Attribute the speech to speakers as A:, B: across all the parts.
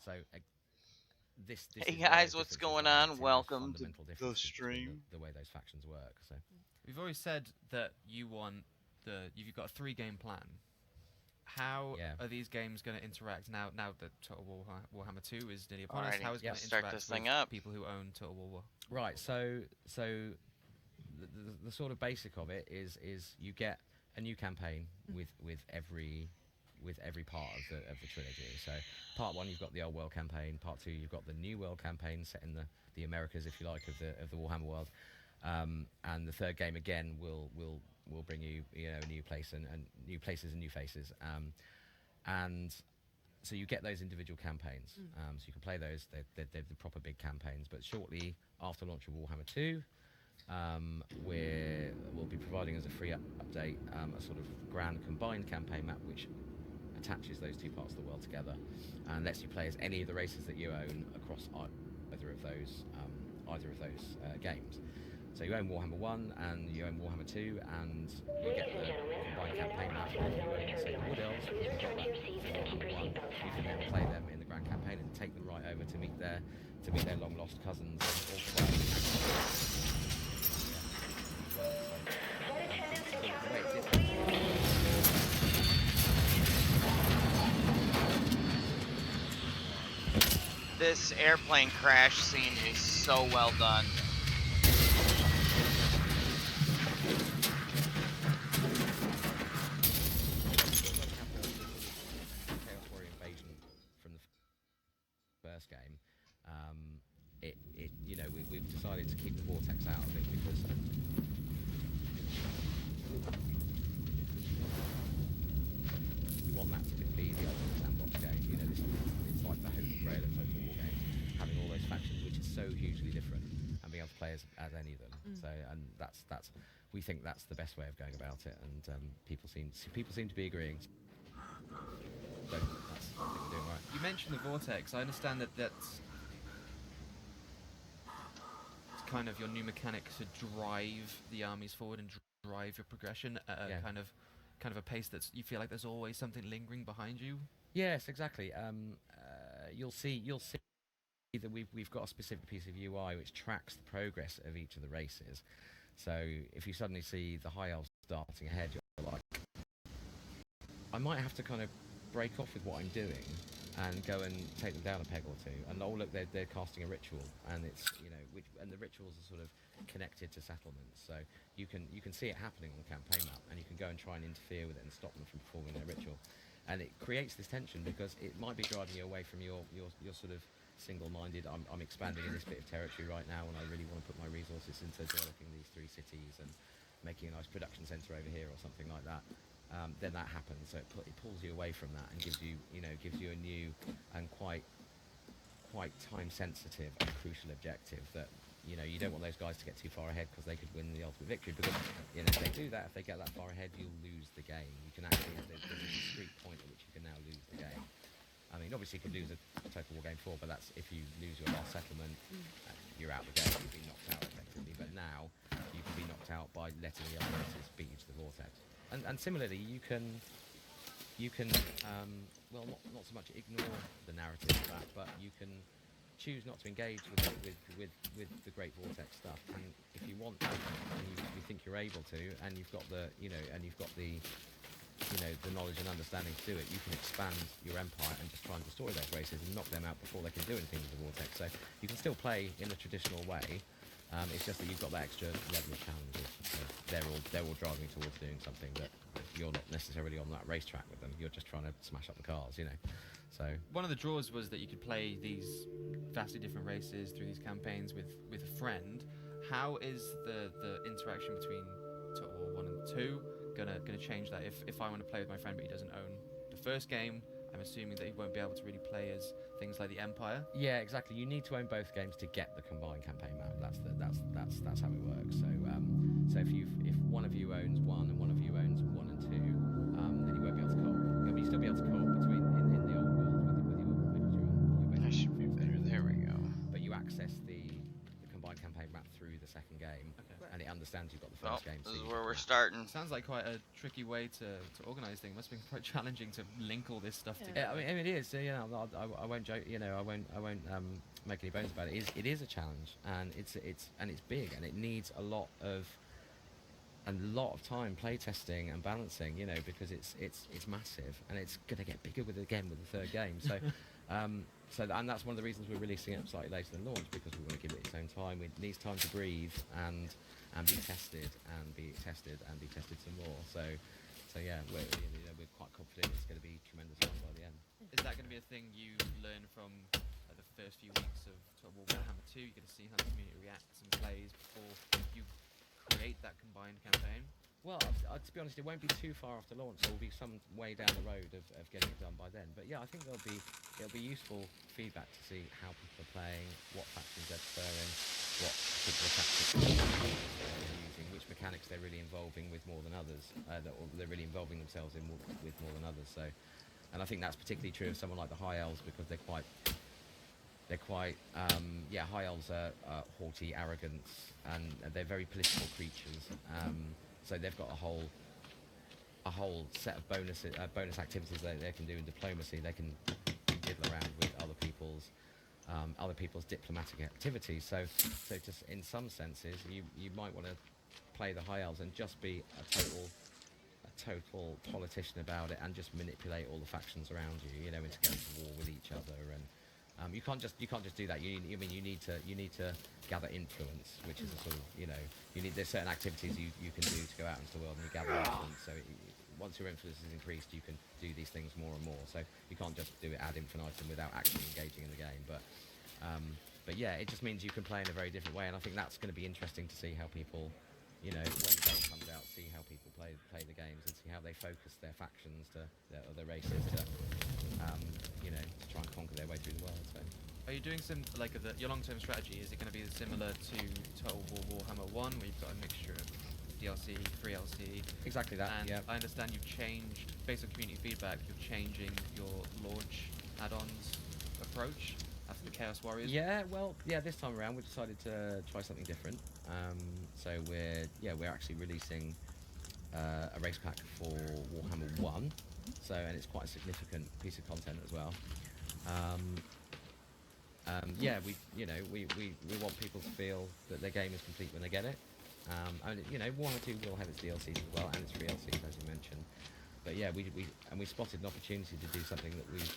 A: So this
B: Hey
A: is where
B: guys,
A: those
B: what's
A: differences
B: going
A: lie.
B: on?
A: It's in those
B: Welcome to
A: fundamental
B: the
A: differences between
B: stream.
A: the way those factions work. So
C: We've always said that you've got a 3-game plan. How are these games going to interact now? Now that Total Warhammer 2 is nearly upon us, how is it going to
B: start
C: interact
B: this
C: with
B: thing up.
C: people who own Total War?
A: right, so the sort of basic of it is you get a new campaign with every part of the trilogy. So part 1 you've got the old world campaign, part 2 you've got the new world campaign set in the Americas, if you like, of the Warhammer world, and the third game again will bring you a new place and new places and new faces, and so you get those individual campaigns, so you can play those. They're the proper big campaigns. But shortly after launch of Warhammer 2, we'll be providing as a free update a sort of grand combined campaign map which attaches those two parts of the world together and lets you play as any of the races that you own across either of those games. So you own Warhammer 1 and you own Warhammer 2, and you get the combined campaign map. If you own, say, the Wood Elves, you've got that from Warhammer 1, you can then play them in the grand campaign and take them right over to meet their long lost cousins
B: This airplane crash scene is so well done.
A: First game, we've decided to keep the vortex out of it because we want that to be the ultimate sandbox game. It's like the holy grail of Total War games, having all those factions which is so hugely different and being able to play as any of them. So, and that's we think that's the best way of going about it, and people seem to be agreeing. So I think we're doing right.
C: You mentioned the vortex. I understand that's kind of your new mechanic to drive the armies forward and drive your progression at a kind of a pace that you feel like there's always something lingering behind you.
A: Yes, exactly. You'll see that we've got a specific piece of UI which tracks the progress of each of the races. So if you suddenly see the High Elves starting ahead, you're like, I might have to kind of break off with what I'm doing and go and take them down a peg or two. And oh look, they're casting a ritual, and it's and the rituals are sort of connected to settlements. So you can see it happening on the campaign map, and you can go and try and interfere with it and stop them from performing their ritual. And it creates this tension because it might be driving you away from your sort of single-minded. I'm expanding in this bit of territory right now, and I really want to put my resources into developing these 3 cities and making a nice production centre over here or something like that. Then that happens, so it pulls you away from that and gives you a new and quite time-sensitive and crucial objective that you don't want those guys to get too far ahead because they could win the ultimate victory. Because if they do that, if they get that far ahead, you'll lose the game. You can actually there's a discrete point at which you can now lose the game. I mean, obviously you could lose a Total War game 4, but that's if you lose your last settlement, you're out of the game. You've been knocked out effectively. But now you can be knocked out by letting the other races beat you to the vortex. And similarly, you can well, not so much ignore the narrative of that, but you can choose not to engage with the Great Vortex stuff. And if you want to, and you think you're able to, and you've got the the knowledge and understanding to do it, you can expand your empire and just try and destroy those races and knock them out before they can do anything with the vortex. So you can still play in the traditional way. It's just that you've got that extra level of challenges. So they're all driving towards doing something that you're not necessarily on that racetrack with them. You're just trying to smash up the cars, So
C: one of the draws was that you could play these vastly different races through these campaigns with a friend. How is the interaction between Total War 1 and 2 gonna change that? If I want to play with my friend but he doesn't own the first game, I'm assuming that he won't be able to really play as things like the Empire.
A: Yeah, exactly. You need to own both games to get the combined campaign map. That's how it works. So if one of you owns 1 and one of you owns 1 and 2, then you won't be able to co-op. You'll still be able to co-op between in the old world with your
B: That should be better. There we go.
A: But you access the combined campaign map through the second game,
C: Okay.
A: and it understands you've got the
B: Well,
A: first game.
B: this
A: so
B: is
A: you
B: where
A: can
B: we're
A: map.
B: starting.
C: Sounds like quite a tricky way to organise things. Must have been quite challenging to link all this stuff
D: Yeah.
C: together.
A: I mean, it is. You know, I won't joke. You know, I won't make any bones about it. It is a challenge, and it's big, and it needs a lot of time playtesting and balancing. You know, because it's massive, and it's going to get bigger with the third game. So, and that's one of the reasons we're releasing it slightly later than launch, because we want to give it its own time. It needs time to breathe and be tested some more. So yeah, we're quite confident it's going to be tremendous fun by the end.
C: Is that going to be a thing you learn from the first few weeks of Total War Warhammer 2? You're going to see how the community reacts and plays before you create that combined campaign?
A: Well, to be honest, it won't be too far after launch. So we'll be some way down the road of getting it done by then. But yeah, I think it'll be useful feedback to see how people are playing, what factions they're preferring, what particular tactics they're using, which mechanics they're really involving with more than others. They're really involving themselves in with more than others. So, and I think that's particularly true of someone like the High Elves, because they're quite High Elves are haughty, arrogant, and they're very political creatures. So they've got a whole set of bonus activities they can do in diplomacy. They can diddle around with other people's diplomatic activities. So just in some senses, you might want to play the High Elves and just be a total politician about it, and just manipulate all the factions around you. You know, into going to war with each other. And you can't just do that. You need to gather influence, which is a sort of, you know, there's certain activities you can do to go out into the world and you gather influence. So once your influence is increased, you can do these things more and more. So you can't just do it ad infinitum without actually engaging in the game. But yeah, it just means you can play in a very different way, and I think that's going to be interesting to see how people, you know, when the game comes out, see how people play the games and see how they focus their factions to their races to try and conquer their way through the world. So,
C: are you doing some your long-term strategy? Is it going to be similar to Total War Warhammer 1, where you've got a mixture of DLC, free LC?
A: exactly that.
C: And
A: Yeah.
C: I understand you've changed, based on community feedback, you're changing your launch add-ons approach after the Chaos Warriors.
A: Yeah, well, this time around we decided to try something different. So we're actually releasing a race pack for Warhammer 1. So, and it's quite a significant piece of content as well. We want people to feel that their game is complete when they get it. And Warhammer 2 will have its DLCs as well, and its free LCs, as you mentioned. But yeah, we spotted an opportunity to do something that we've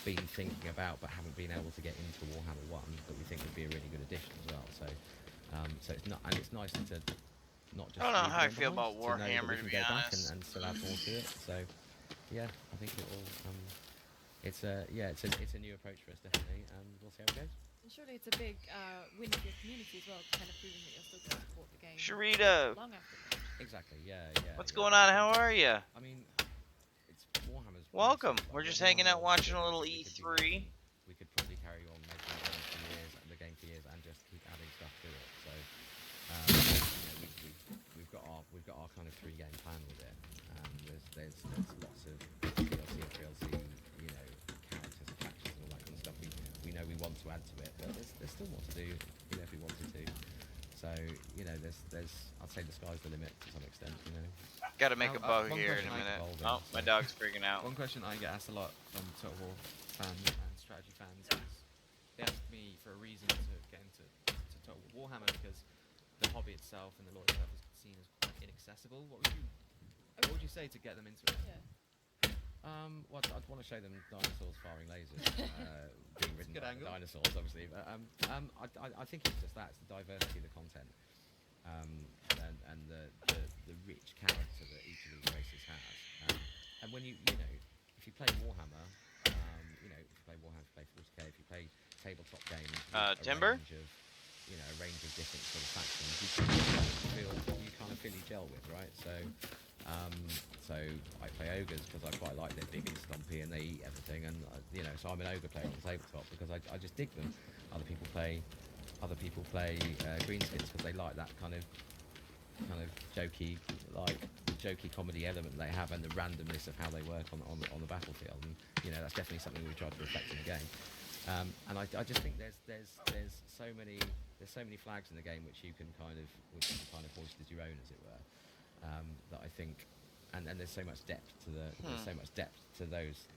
A: been thinking about but haven't been able to get into Warhammer 1, that we think would be a really good addition as well. So it's nice to not just.
B: I don't know how I
A: leave
B: feel
A: them
B: about
A: behind, to know that
B: Warhammer,
A: we
B: to
A: can
B: be
A: go back
B: honest.
A: and still add more to it. So yeah, I think it will. It's a new approach for us, definitely, and we'll see how it goes.
D: And surely it's a big win for your community as well, kind of proving that you're still going to support the game
B: Sharita,
D: long after launch.
A: Exactly. Yeah.
B: what's
A: yeah.
B: going on? How are you?
A: I mean, it's Warhammer's.
B: Welcome.
A: massive,
B: We're
A: like,
B: just
A: Warhammer
B: hanging out
A: is
B: watching a
A: big,
B: little
A: we could be
B: E3.
A: making- We could probably carry on making the game for years and just keep adding stuff to it. So, we've got our kind of 3-game plan with it. There's lots of DLC and DLC, characters and factions and all that kind of stuff. We know we want to add to it, but there's still more to do, if we wanted to. So, there's I'd say the sky's the limit to some extent,
B: Gotta make a bug
C: one
B: here in
C: question
B: a
C: I
B: minute.
A: evolving,
B: Oh, my
A: so.
B: dog's freaking out.
C: One question I get asked a lot from Total War fans and strategy fans is they ask me for a reason to get into Total War Warhammer, because the hobby itself and the lore itself is seen as quite inaccessible. What would you say to get them into it?
D: Yeah.
A: Well, I'd want to show them dinosaurs firing lasers, being ridden
C: Good
A: by
C: angle.
A: dinosaurs, obviously. But I think it's just that, it's the diversity of the content, and the rich character that each of these races has. And when if you play Warhammer, if you play 40k, if you play tabletop games, with
B: Timber?
A: a range of different sort of factions, you kind of feel you gel with, right? So I play ogres because I quite like they're big and stumpy and they eat everything, and so I'm an ogre player on the tabletop because I just dig them. Other people play greenskins because they like that kind of jokey comedy element they have, and the randomness of how they work on the battlefield, and that's definitely something we try to reflect in the game. And I just think there's so many there's so many flags in the game which you can kind of hoist as your own, as it were. That I think, and there's so much depth to those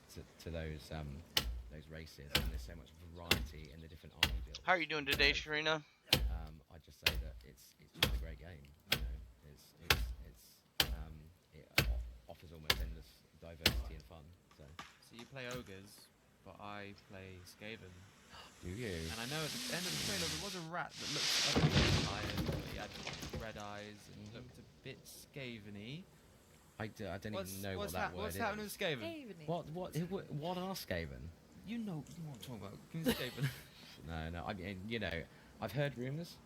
A: races, and there's so much variety in the different army builds.
B: How are you doing today, Sharina?
A: I'd just say that it's just a great game. You know, it offers almost endless diversity and fun. So
C: you play ogres, but I play Skaven.
A: do you?
C: And I know at the end of the trailer there was a rat that looked like a vampire, but he had red eyes and looked a bit Skaven-y.
A: I don't even know what that word
C: What's
A: is.
C: happening with Skaven?
D: Evening.
A: What are Skaven?
C: You know what I'm talking about. Give me Skaven.
A: No. I mean, you know, I've heard rumours.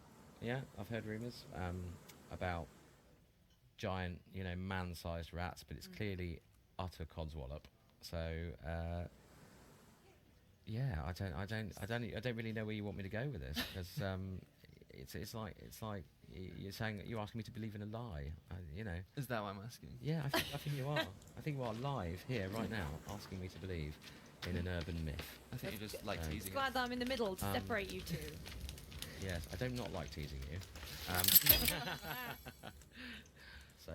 A: Yeah, I've heard rumours about giant, you know, man-sized rats, but it's clearly utter codswallop. So, yeah, I don't really know where you want me to go with this, because it's like you're asking me to believe in a lie. You know.
C: Is that what I'm asking?
A: Yeah, I think you are. I think you are live here right now, asking me to believe in an urban myth.
C: I think you just like teasing
D: Glad
C: it.
D: that I'm in the middle to separate you two.
A: Yes, I do not like teasing you. So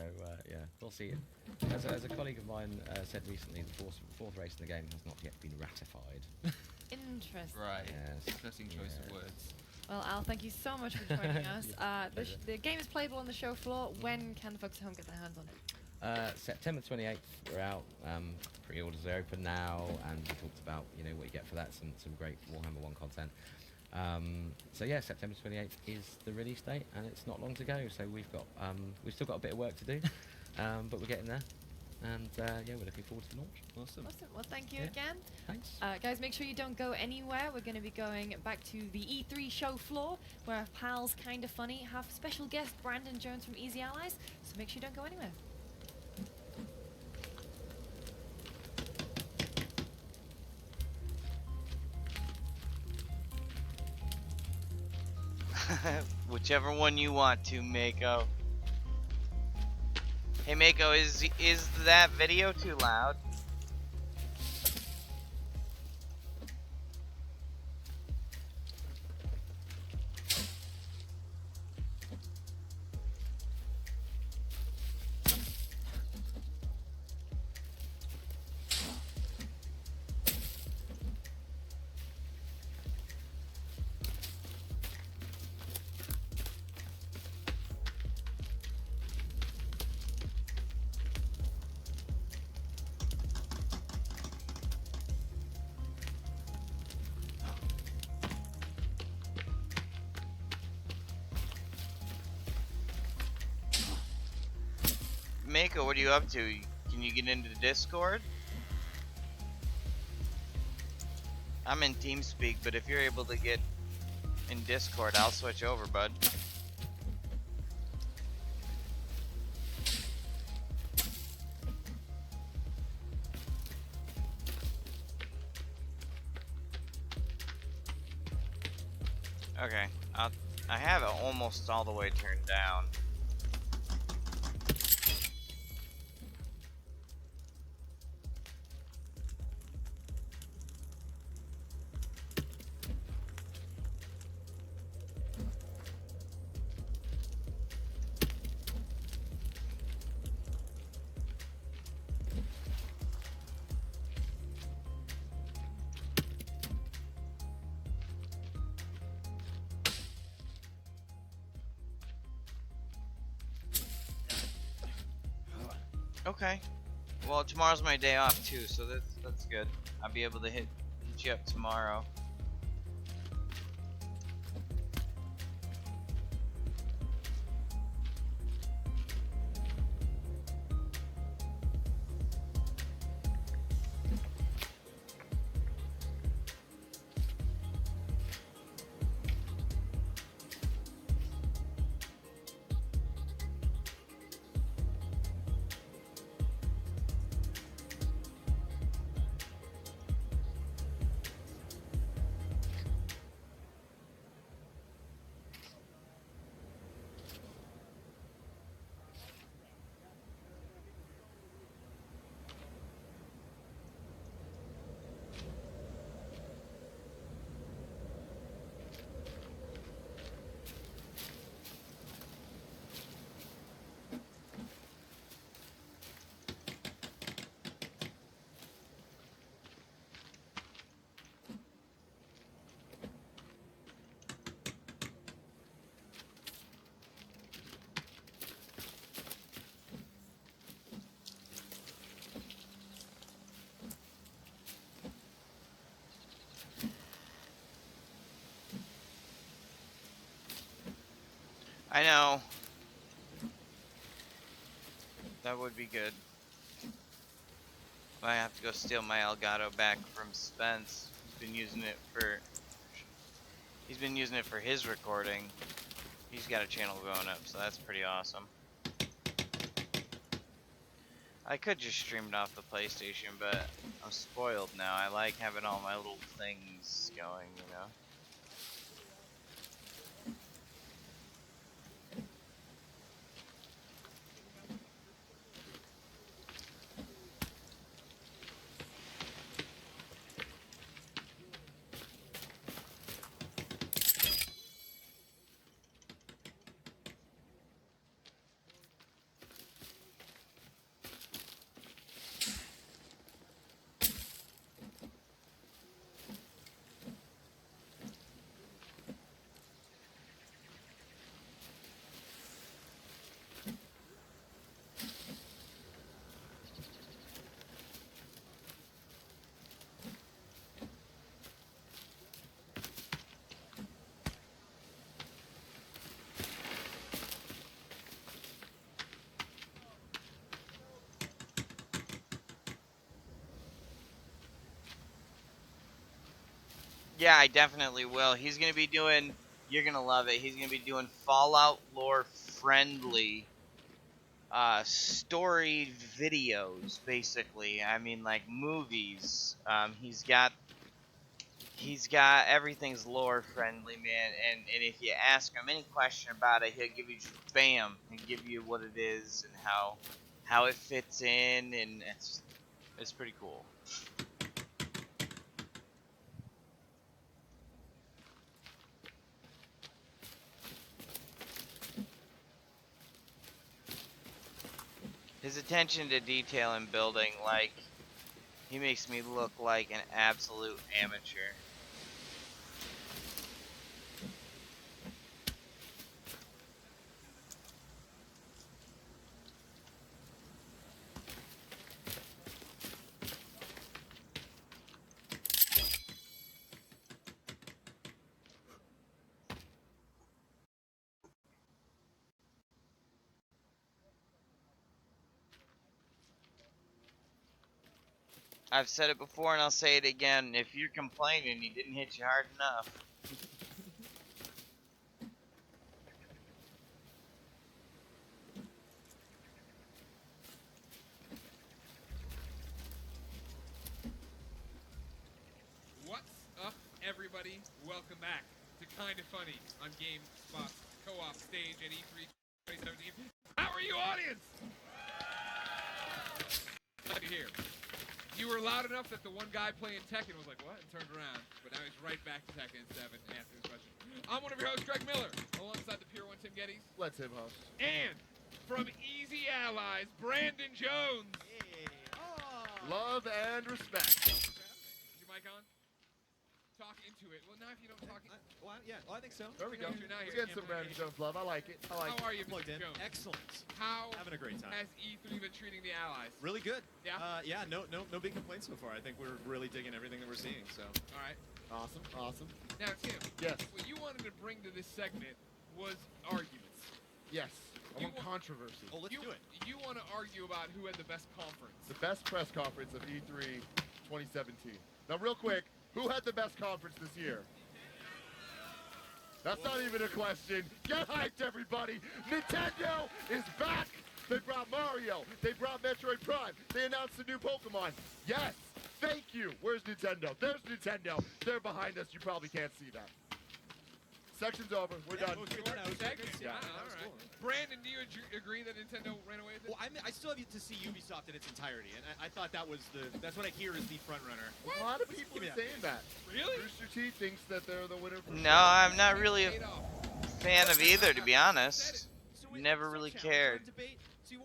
A: yeah, we'll see. As a colleague of mine said recently, the fourth race in the game has not yet been ratified.
D: Interesting.
C: Right.
A: Yes.
C: Interesting choice of words.
D: Well, Al, thank you so much for joining us.
A: Pleasure.
D: The game is playable on the show floor. When can the folks at home get their hands on it?
A: September 28th, we're out. Pre-orders are open now, and we talked about, you know, what you get for that, some great Warhammer 1 content. So yeah, September 28th is the release date, and it's not long to go. So we've still got a bit of work to do, but we're getting there. And yeah, we're looking forward to the launch.
C: Awesome.
D: Awesome. Well, thank you
A: Yeah.
D: again.
A: Thanks.
D: Guys, make sure you don't go anywhere. We're going to be going back to the E3 show floor, where our pals Kinda Funny have special guest Brandon Jones from Easy Allies. So make sure you don't go anywhere.
B: Whichever one you want to, Mako. Hey, Mako, is that video too loud? Mako, what are you up to? Can you get into the Discord? I'm in TeamSpeak, but if you're able to get in Discord, I'll switch over, bud. Okay, I have it almost all the way turned down. Okay. Well, tomorrow's my day off too, so that's good. I'll be able to hit you up tomorrow. I know. That would be good. I have to go steal my Elgato back from Spence. He's been using it for his recording. He's got a channel going up, so that's pretty awesome. I could just stream it off the PlayStation, but I'm spoiled now. I like having all my little things going, you know? Yeah, I definitely will. He's going to be doing, you're going to love it, he's going to be doing Fallout lore friendly story videos, basically. I mean, like movies. He's got everything's lore friendly, man. And if you ask him any question about it, he'll give you just bam, and give you what it is and how it fits in, and it's pretty cool. His attention to detail in building, like, he makes me look like an absolute amateur. I've said it before and I'll say it again. If you're complaining, he didn't hit you hard enough.
E: What's up, everybody? Welcome back to Kinda Funny on GameSpot's co-op stage at E3 2017. How are you, audience? Glad you're here. You were loud enough that the one guy playing Tekken was like, what? And turned around. But now he's right back to Tekken 7 and answering his question. I'm one of your hosts, Greg Miller, alongside the Pure One, Tim Geddes.
F: Let's him host.
E: And from Easy Allies, Brandon Jones.
F: Love and respect.
E: Is your mic on? Talk into it. Well, now if you don't talk...
G: I think so.
F: There we go.
E: Now
F: Let's
E: you're
F: get some Brandon Jones love. I like it. I like
E: How are you,
G: Plugged
E: Mr.
G: in.
E: Jones?
G: Excellent.
E: How
G: Having a great time.
E: has E3 been treating the Allies?
G: Really good.
E: Yeah?
G: No big complaints so far. I think we're really digging everything that we're seeing. So.
E: All right.
F: Awesome. Awesome.
E: Now, Tim.
F: Yes.
E: What you wanted to bring to this segment was arguments.
F: Yes. I
E: You
F: want
E: want-
F: controversy.
G: Oh, let's
E: you,
G: do it.
E: You want to argue about who had the best conference.
F: The best press conference of E3 2017. Now, real quick, who had the best conference this year? That's not even a question. Get hyped, everybody. Nintendo is back. They brought Mario. They brought Metroid Prime. They announced a new Pokemon. Yes. Thank you. Where's Nintendo? There's Nintendo. They're behind us. You probably can't see that. Section's over. We're done.
G: That was good.
E: Second.
G: Yeah,
E: All
G: that was
E: right.
G: cool.
E: Brandon, do you agree that Nintendo ran away with it?
G: Well, I still have yet to see Ubisoft in its entirety, and I thought that's what I hear is the front runner.
F: A lot of people
G: Give me
F: are
G: that.
F: saying that.
E: Really?
F: Rooster Teeth thinks that they're the winner. For
B: No, I'm not really a
E: Paid off.
B: fan of either, to be honest.
G: So
B: Never
G: so
B: really
G: challenge or
B: cared.
G: Debate. So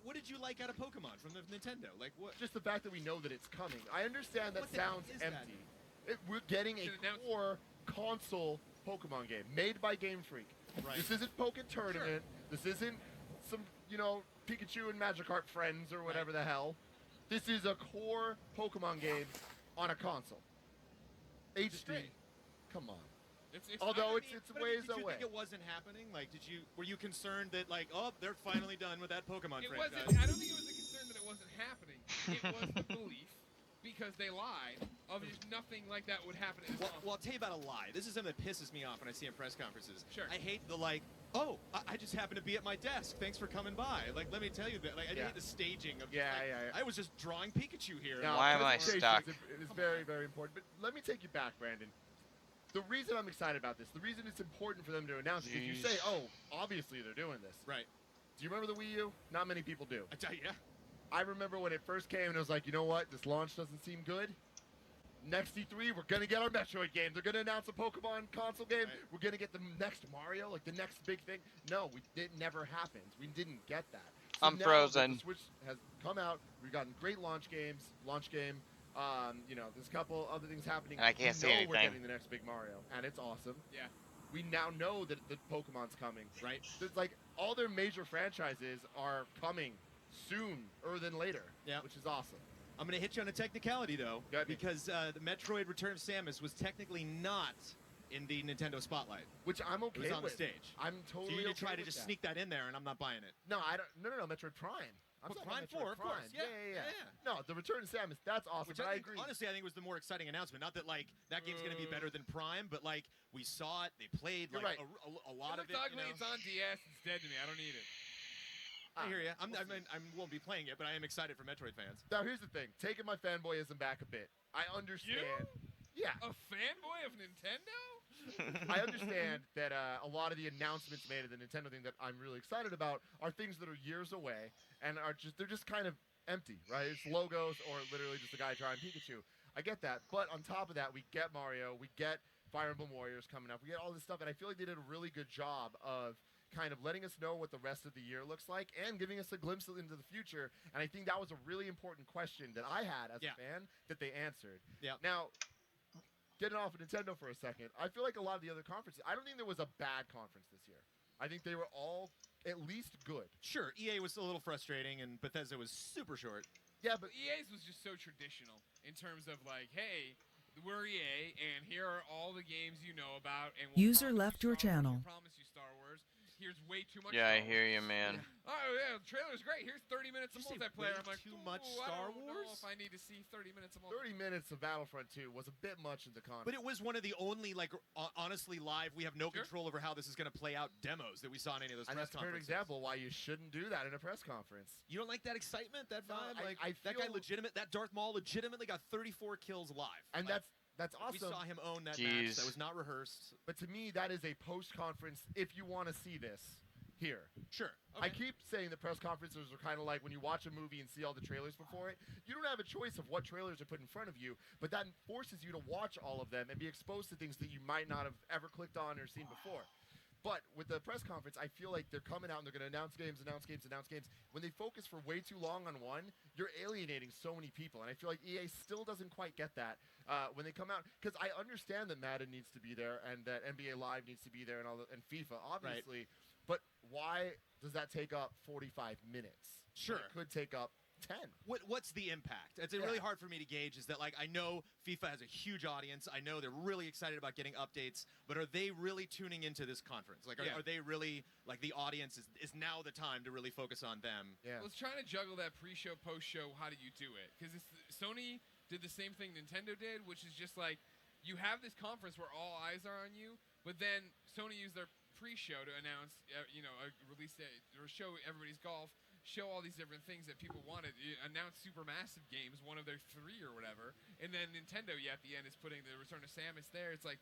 G: what did you like out of Pokemon from the Nintendo? Like what?
F: Just the fact that we know that it's coming. I understand that
G: What the hell
F: sounds
G: is that?
F: empty. We're getting a
E: It's an announcement.
F: core console Pokemon game made by Game Freak.
G: Right.
F: This isn't Pokken Tournament. This isn't some, Pikachu and Magikarp friends or whatever the hell. This is a core Pokemon game on a console. HD.
G: great.
F: Come on. Although
G: I
F: it's
G: mean,
F: it's
G: but I mean,
F: ways
G: did you
F: away.
G: think it wasn't happening? Like, were you concerned that like, oh, they're finally done with that Pokemon
E: It
G: franchise?
E: wasn't. I don't think it was the concern that it wasn't happening. It was the belief, because they lied, of just nothing like that would happen.
G: Well, I'll tell you about a lie. This is something that pisses me off when I see in press conferences.
E: Sure.
G: I hate the like, oh, I just happened to be at my desk. Thanks for coming by. Like, let me tell you that. Like, I hate the staging of.
F: Yeah,
G: like,
F: yeah.
G: I was just drawing Pikachu here.
F: No,
B: Why am I
F: presentation
B: stuck?
F: is very, very important. But let me take you back, Brandon. The reason I'm excited about this, the reason it's important for them to announce it, is you say, oh, obviously they're doing this.
G: Right.
F: Do you remember the Wii U? Not many people do.
G: I tell you, yeah.
F: I remember when it first came and it was like, you know what? This launch doesn't seem good. Next E3, we're going to get our Metroid game. They're going to announce a Pokemon console game.
G: Right.
F: We're going to get the next Mario, like the next big thing. No, it never happened. We didn't get that. So
B: I'm
F: now
B: frozen.
F: that the Switch has come out. We've gotten great launch game. You know, there's a couple other things happening.
B: And I can't see
F: We're
B: anything.
F: getting the next big Mario, and it's awesome.
E: Yeah.
F: We now know that the Pokemon's coming.
G: Right.
F: There's like all their major franchises are coming sooner than later.
G: Yeah.
F: Which is awesome.
G: I'm going to hit you on a technicality, though,
F: Go ahead.
G: because the Metroid Return of Samus was technically not in the Nintendo Spotlight.
F: Which I'm
G: It
F: okay
G: was on
F: with.
G: the stage.
F: I'm
G: So
F: totally
G: you're going
F: okay
G: to try to
F: with
G: just
F: that.
G: sneak that in there, and I'm not buying it.
F: No, I don't. No, Metroid Prime. I'm
G: Well,
F: talking about
G: Prime 4,
F: Metroid
G: of course.
F: Prime.
G: Yeah.
F: No, the Return of Samus. That's awesome.
G: Which
F: But
G: I
F: I
G: think,
F: agree.
G: honestly, I think was the more exciting announcement. Not that like that game's going to be better than Prime, but like we saw it, they played
F: You're
G: like
F: right.
G: a lot
E: It
G: of
E: looks
G: it.
E: ugly.
G: You know?
E: It's on DS. It's dead to me. I don't need it.
G: I hear you. I won't be playing it, but I am excited for Metroid fans.
F: Now here's the thing. Taking my fanboyism back a bit. I understand. Yeah.
E: A fanboy of Nintendo?
F: I understand that a lot of the announcements made of the Nintendo thing that I'm really excited about are things that are years away and they're just kind of empty, right? It's logos or literally just a guy drawing Pikachu. I get that, but on top of that, we get Mario, we get Fire Emblem Warriors coming up, we get all this stuff, and I feel like they did a really good job of kind of letting us know what the rest of the year looks like and giving us a glimpse into the future. And I think that was a really important question that I had as a fan that they answered.
G: Yeah.
F: Now, getting off of Nintendo for a second, I feel like a lot of the other conferences, I don't think there was a bad conference this year. I think they were all at least good.
G: Sure, EA was a little frustrating, and Bethesda was super short.
F: Yeah, but
E: EA's was just so traditional in terms of like, hey, we're EA, and here are all the games you know about. And
H: User left your channel.
E: We promise you Star Wars. Here's way too much.
B: Yeah, I
E: Star
B: hear
E: Wars.
B: you, man.
E: Oh yeah, the trailer's great. Here's 30 minutes of
G: Did you say
E: multiplayer.
G: way
E: I'm like,
G: too much
E: "Ooh,
G: Star
E: I don't know
G: Wars?"
E: if I need to see 30 minutes of multiplayer.
F: 30 minutes of Battlefront 2 was a bit much in the conference.
G: But it was one of the only, like, honestly live, we have no
E: Sure.
G: control over how this is going to play out demos that we saw in any of those
F: and
G: press
F: that's a perfect
G: conferences.
F: example why you shouldn't do that in a press conference.
G: You don't like that excitement, that
F: No,
G: vibe?
F: I
G: Like, that guy
F: feel-
G: that Darth Maul legitimately got 34 kills live.
F: And
G: Like,
F: that's
G: we
F: awesome.
G: saw him own that
B: Jeez.
G: match. That was not rehearsed.
F: But to me, that is a post-conference if you want to see this here.
G: Sure.
F: I keep saying the press conferences are kind of like when you watch a movie and see all the trailers before it. You don't have a choice of what trailers are put in front of you, but that forces you to watch all of them and be exposed to things that you might not have ever clicked on or seen before. But with the press conference, I feel like they're coming out and they're going to announce games. When they focus for way too long on one, you're alienating so many people. And I feel like EA still doesn't quite get that when they come out. Because I understand that Madden needs to be there and that NBA Live needs to be there and FIFA, obviously. But why does that take up 45 minutes?
G: Sure.
F: It could take up 10.
G: What's the impact? It's really hard for me to gauge. Is that like I know FIFA has a huge audience. I know they're really excited about getting updates. But are they really tuning into this conference? Like, are they really like the audience is now the time to really focus on them?
F: Yeah.
E: Well, it's trying to juggle that pre-show, post-show. How do you do it? Because Sony did the same thing Nintendo did, which is just like you have this conference where all eyes are on you, but then Sony used their pre-show to announce, a release date or show everybody's golf, show all these different things that people wanted, announce Supermassive games, one of their 3 or whatever, and then Nintendo, at the end is putting the Return of Samus there. It's like,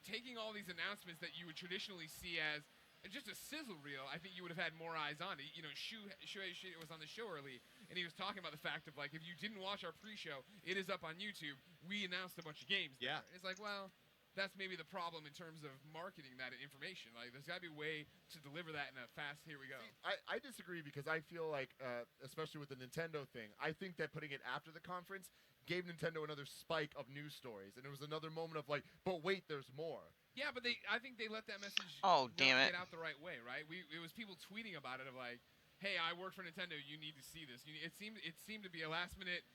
E: taking all these announcements that you would traditionally see as just a sizzle reel, I think you would have had more eyes on it. Shuhei was on the show early, and he was talking about the fact of, like, if you didn't watch our pre-show, it is up on YouTube. We announced a bunch of games.
G: Yeah.
E: There. It's like, well, that's maybe the problem in terms of marketing that information. Like, there's got to be a way to deliver that in a fast, here we go.
F: I disagree because I feel like, especially with the Nintendo thing, I think that putting it after the conference gave Nintendo another spike of news stories. And it was another moment of like, but wait, there's more.
E: Yeah, but I think they let that message
B: damn it.
E: get out the right way, right? It was people tweeting about it of like, hey, I work for Nintendo, you need to see this. It seemed to be a last minute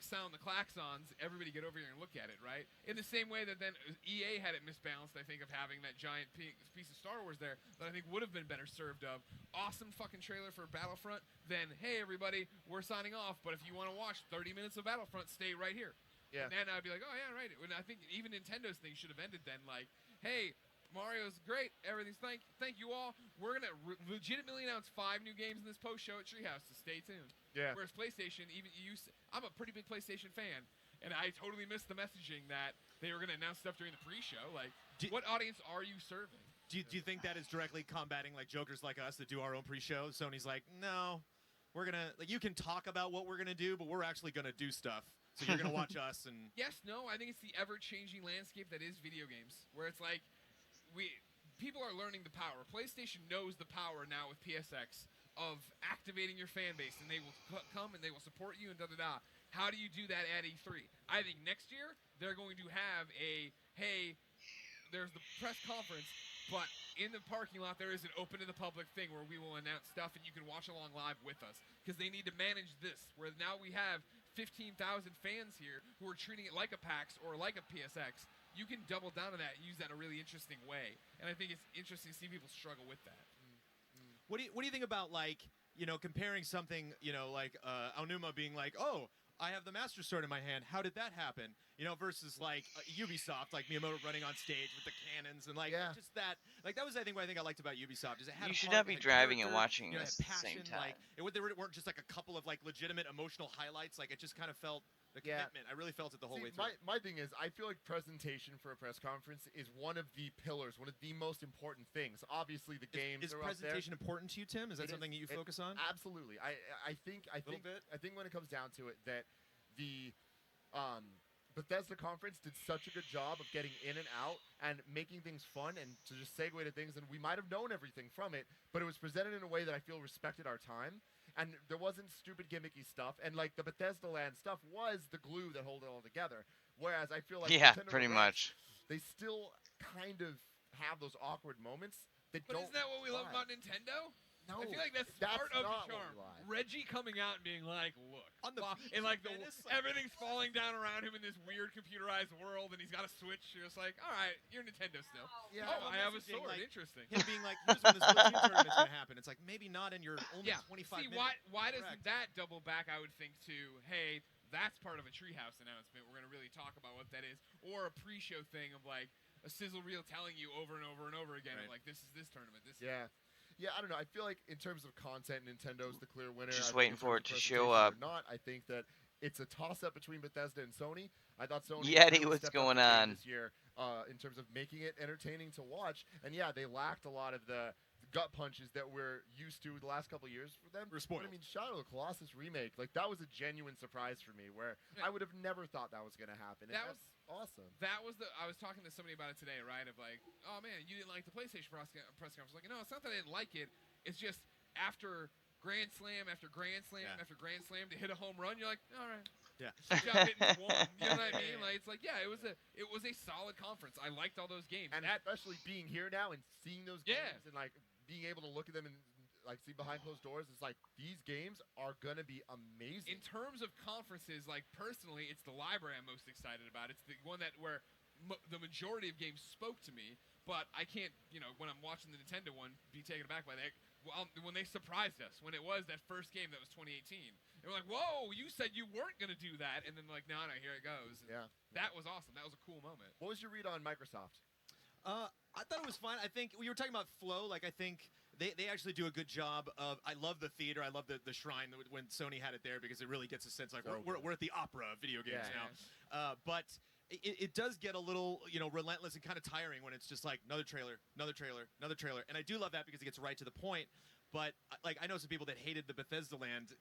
E: sound the klaxons, everybody get over here and look at it, right? In the same way that then EA had it misbalanced, I think, of having that giant piece of Star Wars there that I think would have been better served of. Awesome fucking trailer for Battlefront, then, hey, everybody, we're signing off, but if you want to watch 30 minutes of Battlefront, stay right here.
F: Yeah.
E: And then I'd be like, oh, yeah, right. And I think even Nintendo's thing should have ended then, like, hey, Mario's great. Everything's thank you all. We're gonna legitimately announce 5 new games in this post show at Treehouse, so stay tuned.
F: Yeah.
E: Whereas PlayStation, I'm a pretty big PlayStation fan, and I totally missed the messaging that they were gonna announce stuff during the pre-show. Like, what audience are you serving?
G: Do you think that is directly combating like jokers like us that do our own pre-show? Sony's like, no, we're gonna you can talk about what we're gonna do, but we're actually gonna do stuff. So you're gonna watch us and.
E: Yes, no. I think it's the ever-changing landscape that is video games, where it's like. People are learning the power. PlayStation knows the power now with PSX of activating your fan base, and they will come and they will support you and da-da-da. How do you do that at E3? I think next year they're going to have hey, there's the press conference, but in the parking lot there is an open to the public thing where we will announce stuff and you can watch along live with us, because they need to manage this, where now we have 15,000 fans here who are treating it like a PAX or like a PSX. You can double down on that and use that in a really interesting way. And I think it's interesting to see people struggle with that.
G: What do you think about, like, comparing something, like Aonuma being like, oh, I have the Master Sword in my hand. How did that happen? Versus like Ubisoft, like Miyamoto running on stage with the cannons and just that. Like that was I think what I liked about Ubisoft is it had.
B: You should
G: fun,
B: not be
G: had
B: driving and
G: character,
B: watching this
G: had
B: at the same
G: passion,
B: time.
G: Like they weren't just like a couple of like legitimate emotional highlights. Like it just kind of felt the commitment. I really felt it the whole way through.
F: My thing is, I feel like presentation for a press conference is one of the pillars, one of the most important things. Obviously, the games
G: is
F: are up there.
G: presentation important to you, Tim? Is that something that you focus on?
F: Absolutely. I think when it comes down to it that the Bethesda conference did such a good job of getting in and out and making things fun and to just segue to things, and we might have known everything from it, but it was presented in a way that I feel respected our time, and there wasn't stupid gimmicky stuff, and like the Bethesda land stuff was the glue that held it all together, whereas I feel like Nintendo
B: pretty
F: Direct,
B: much.
F: they still kind of have those awkward moments that
E: But
F: don't
E: isn't that what we love
F: fly.
E: about Nintendo?
F: No,
E: I feel like that's
F: that's
E: part of the
F: not what
E: charm.
F: we like.
E: Reggie coming out and being like, look.
G: On the
E: and like
G: Venice,
E: everything's falling down around him in this weird computerized world, and he's got a Switch. You're just like, all right, you're Nintendo still.
F: Yeah,
E: oh, I have a
G: messaging,
E: sword.
G: like,
E: Interesting.
G: Him being like, here's when this Splatoon tournament's gonna happen. It's like maybe not in your only 25
E: See,
G: minutes.
E: why doesn't
G: Correct.
E: that double back, I would think, to, hey, that's part of a Treehouse announcement. We're going to really talk about what that is. Or a pre-show thing of, like, a sizzle reel telling you over and over and over again,
G: Right.
E: of, like, this is this tournament. This
F: Yeah, I don't know. I feel like in terms of content, Nintendo's the clear winner.
B: Just
F: I think
B: waiting
F: in
B: for
F: terms
B: it
F: of
B: to show
F: presentation
B: up.
F: Or not, I think that it's a toss-up between Bethesda and Sony. I thought Sony
B: Yeti,
F: really
B: what's
F: stepped up
B: going
F: the game
B: on?
F: this year in terms of making it entertaining to watch. And yeah, they lacked a lot of the gut punches that we're used to the last couple of years for them.
G: We're
F: But,
G: spoiled.
F: I mean, Shadow of the Colossus remake, like that was a genuine surprise for me, where I would have never thought that was going to happen. And
E: That
F: that's awesome.
E: That was I was talking to somebody about it today, right? Of like, oh man, you didn't like the PlayStation press conference. Like, no, it's not that I didn't like it. It's just after Grand Slam after Grand Slam after Grand Slam to hit a home run, you're like, all right.
G: Yeah.
E: Good job hitting one. You know what I mean? Like, it's like, yeah, it was a solid conference. I liked all those games.
F: And especially being here now and seeing those
E: Yeah.
F: games and like being able to look at them and like see behind closed doors, it's like these games are gonna be amazing.
E: In terms of conferences, like personally, it's the library I'm most excited about. It's the one that where the majority of games spoke to me, but I can't, when I'm watching the Nintendo one, be taken aback by that. Well, when they surprised us, when it was that first game that was 2018, they were like, "Whoa, you said you weren't gonna do that," and then like, "No, here it goes." And
F: Yeah.
E: that was awesome. That was a cool moment.
F: What was your read on Microsoft?
G: I thought it was fine. I think we were talking about flow. Like I think they actually do a good job of. I love the theater. I love the shrine when Sony had it there because it really gets a sense like
F: So
G: we're at the opera of video games
F: Yeah.
G: now. But it does get a little relentless and kind of tiring when it's just like another trailer, another trailer, another trailer. And I do love that because it gets right to the point. But like I know some people that hated the Bethesda land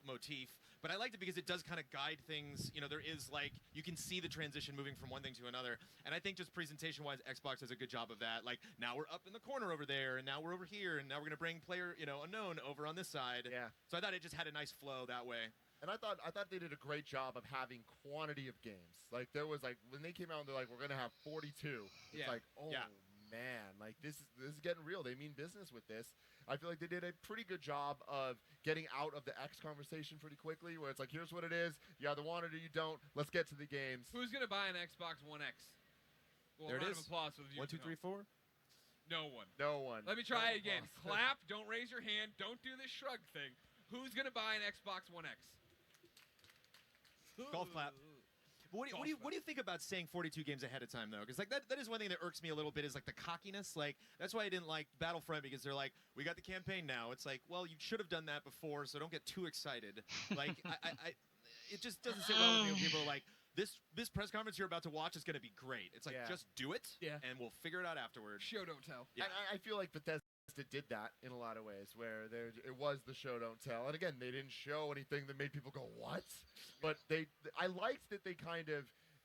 G: motif, but I liked it because it does kind of guide things. There is like you can see the transition moving from one thing to another, and I think just presentation wise, Xbox does a good job of that. Like now we're up in the corner over there, and now we're over here, and now we're gonna bring player unknown over on this side.
F: Yeah.
G: So I thought it just had a nice flow that way.
F: And I thought they did a great job of having quantity of games. Like there was like when they came out and they're like we're gonna have 42. It's
E: Yeah.
F: like oh
G: Yeah.
F: man, like this is getting real. They mean business with this. I feel like they did a pretty good job of getting out of the X conversation pretty quickly, where it's like, here's what it is. You either want it or you don't. Let's get to the games.
E: Who's gonna buy an Xbox One X? Well,
G: There it
E: round
G: is.
E: of applause for the viewers
G: 1, 2,
E: at
G: 3,
E: home.
G: 4.
E: No one.
F: No one.
E: Let me try it again.
F: Applause.
E: Clap. Don't raise your hand. Don't do this shrug thing. Who's gonna buy an Xbox One X?
G: Golf clap. But what do you think about saying 42 games ahead of time, though? Because like that is one thing that irks me a little bit, is like the cockiness. Like that's why I didn't like Battlefront, because they're like, we got the campaign now. It's like, well, you should have done that before, so don't get too excited. Like it just doesn't sit well with me when people are like, this press conference you're about to watch is going to be great. It's like, just do it, and we'll figure it out afterwards.
E: Show don't tell.
F: Yeah. And I feel like Bethesda did that in a lot of ways, where it was the show don't tell, and again, they didn't show anything that made people go what, but I liked that they kind of